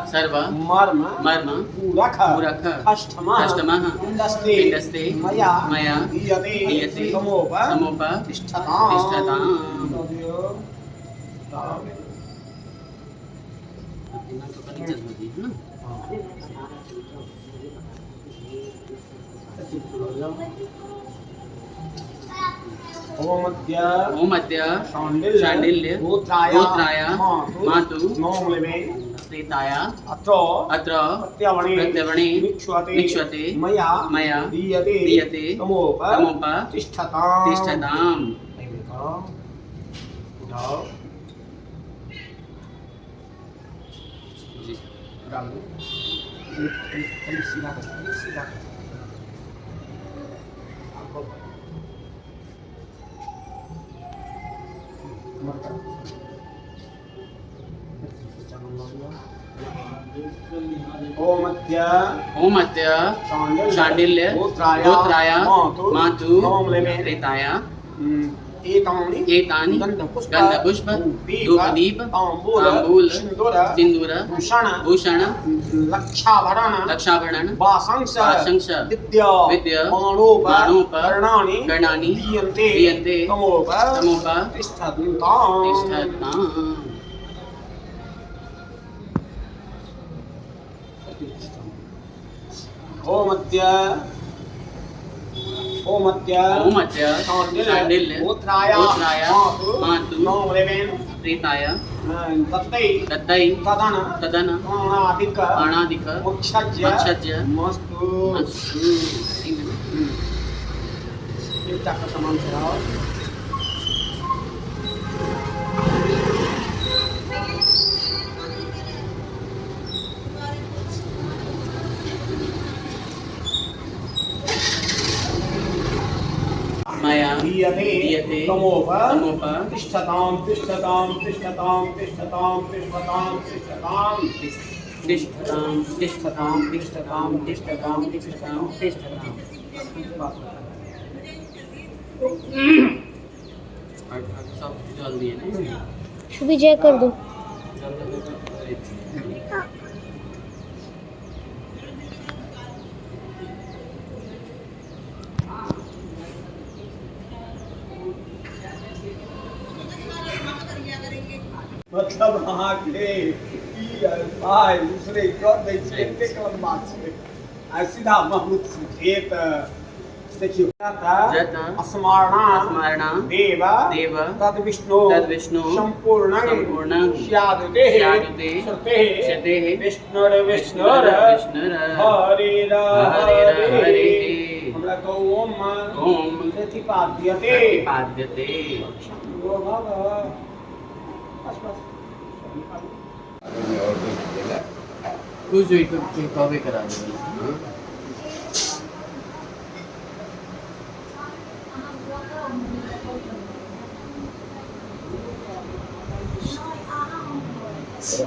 सर्व मर्म पूरक अष्टमः इंदस्ते मया दीयते तिष्ठताम्। ओमद्य शाण्डिल्य गोत्राय मातु स्थिताय अत्र प्रत्यवणे निक्ष्वते मया दीयते तिष्ठताम्। ओम अद्य शाण्डिल्य गोत्राय मातु प्रेताय एतानि गन्धपुष्प धूपदीप ताम्बूल सिन्दूर भूषण लक्षाभरण वासंस विद्या माणोप कर्णानि दीयन्ते तमोप तिष्ठताम्। ओम अद्य शाण्डिल्य गोत्राय मातु प्रेताय दत्तै तदन अनादिक मोक्षज्य मस्तु। मया दीयते तमोप तिष्ठताम् तिष्ठताम् तिष्ठताम् तिष्ठताम् तिष्ठताम् तिष्ठताम् तिष्ठताम् तिष्ठताम् तिष्ठताम् तिष्ठताम् तिष्ठताम् तिष्ठताम्। सब जल्दी है ना, शुभी जय कर दो। मतलब हाँ के भाई दूसरे कर दे छेते कर बात छे आ सीधा महमूद सुखेत देखियो स्मरणा देव तद विष्णु संपूर्ण स्यादुते श्रुते विष्णुर हरे हरे हमरा को ओम प्रतिपाद्यते ओ बाबा कुछ जो कॉपी करा दो।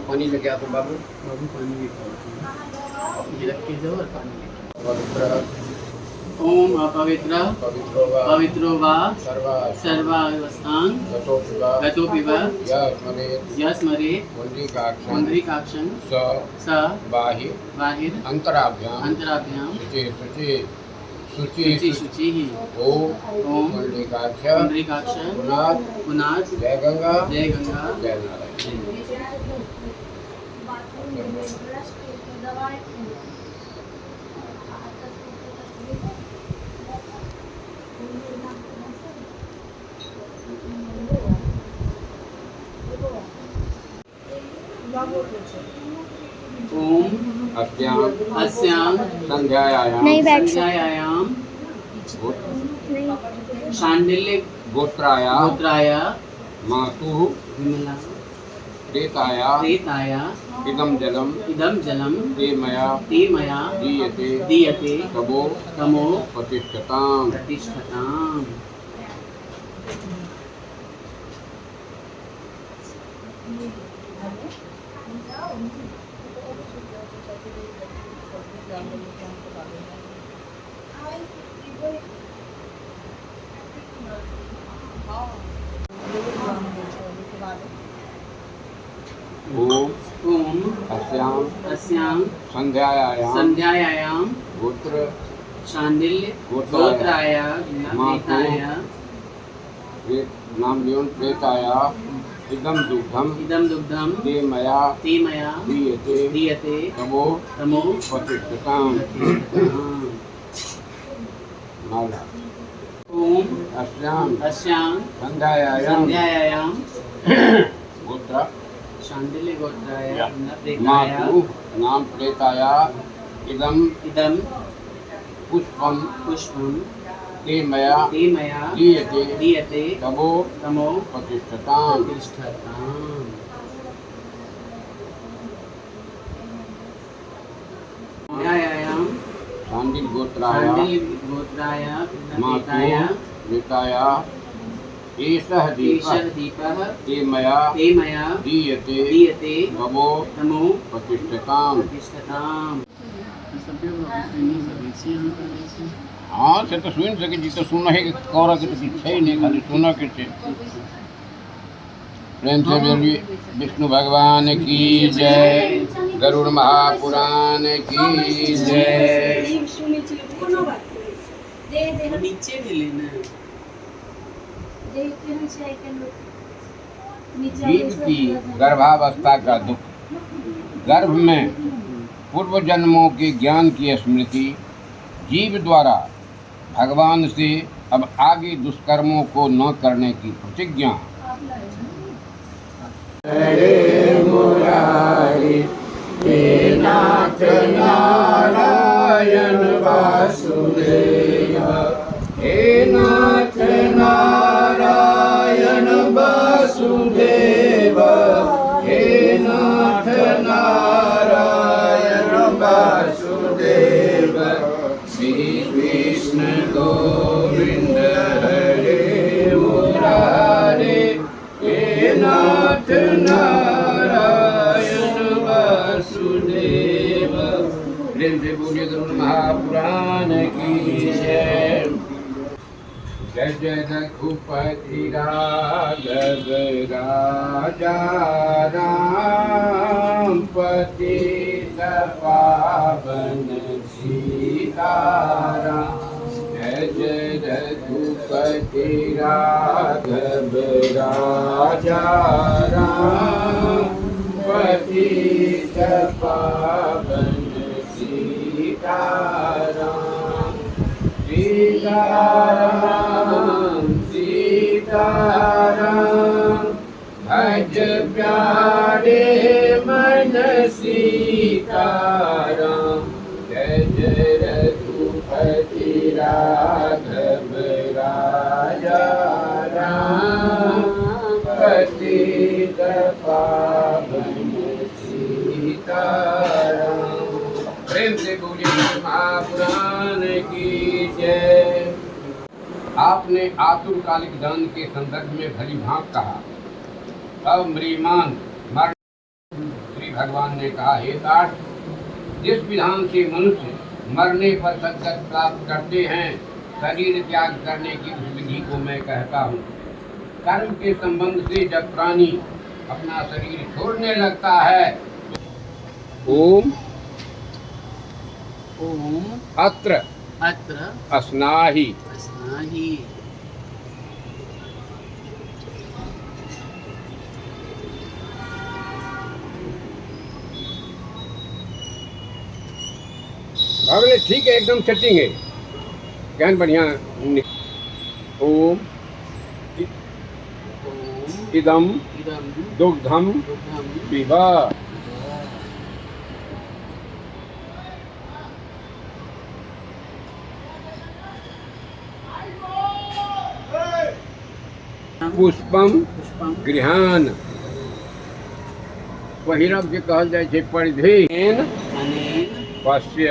पानी लेके आता बाबू पानी ये रख के जाओ और पानी लेके। ओम अपवित्र पवित्रो वा सर्वावस्थान गतोपि वा यस्मरे पुंडरीकाक्षं स बाहिर अंतराभ्याम शुचि ओम पुंडरीकाक्ष पुनाद जय गंगा जय ओम अस्यां संध्यायां शाण्डिल्य गोत्राय मातु प्रेताय इदं जलम ते मया दीयते तमो प्रतिष्ठताम्। ओम अस्यां संध्यायां शाण्डिल्य गोत्राय प्रेताय इदं दुग्धं ते मया दीयते तमो प्रतिष्ठताम्। ओम अस्यां संध्यायां शाण्डिल्य गोत्राय मातु प्रेताय इदं पुष्पं ते मया दीयते तमो प्रतिष्ठताम्। शांडिल गोत्राय गोत्राय मातु ऋताय एषः ईशः दीपः दीपः ते मया दीयते तमो नमो प्रतिष्ठताम्। प्रतिष्ठताम्। हाँ से तो सुन सके जी तो सुना है कि कौरा के तो पीछे ही नहीं खाली सुना के थे। प्रेम से बोलिए विष्णु भगवान की जय, गरुड़ महापुराण की जय। नीचे भी लेना जीव की गर्भावस्था का दुख, गर्भ में पूर्व जन्मों के ज्ञान की स्मृति, जीव द्वारा भगवान से अब आगे दुष्कर्मों को न करने की प्रतिज्ञा। हरे मुरारी हे नाथ नारायण वासुदेव, हे नाथ नारायण वासुदेव, हे नाथ नारायण वासुदेव, श्री कृष्ण गोविंद हरे मुरारे, हे नाथ नारायण वासुदेव। प्रेम से बोलिए गरुड़ महापुराण की जय। जय जय रघुपति राघव राजा राम, पतित पावन सीताराम। जय जय रघुपति राघव राजा राम, पतित पावन सीताराम। सीताराम सीताराम, भज प्यारे मन सीताराम। जय जय रघुपति राघव राजा राम, पतित पावन सीताराम। प्रेम से बोलिए महापुराण की जय। आपने आतुरकालिक दान के संदर्भ में भली भांत कहा। अब म्रियमान मर, श्री भगवान ने कहा, हे तात, जिस विधान से मनुष्य मरने पर सद्गति प्राप्त करते हैं, शरीर त्याग करने की उस विधि को मैं कहता हूँ। कर्म के संबंध से जब प्राणी अपना शरीर छोड़ने लगता है, ओम ओम अत्र अस्नाहि अस्नाहि भागले ठीक है, एकदम सेटिंग है, ज्ञान बढ़िया। ओम इदम दुग्धम पिबा। पुष्पम गृहान, पहिरब जे कहल जाय छै परिधेन पश्य।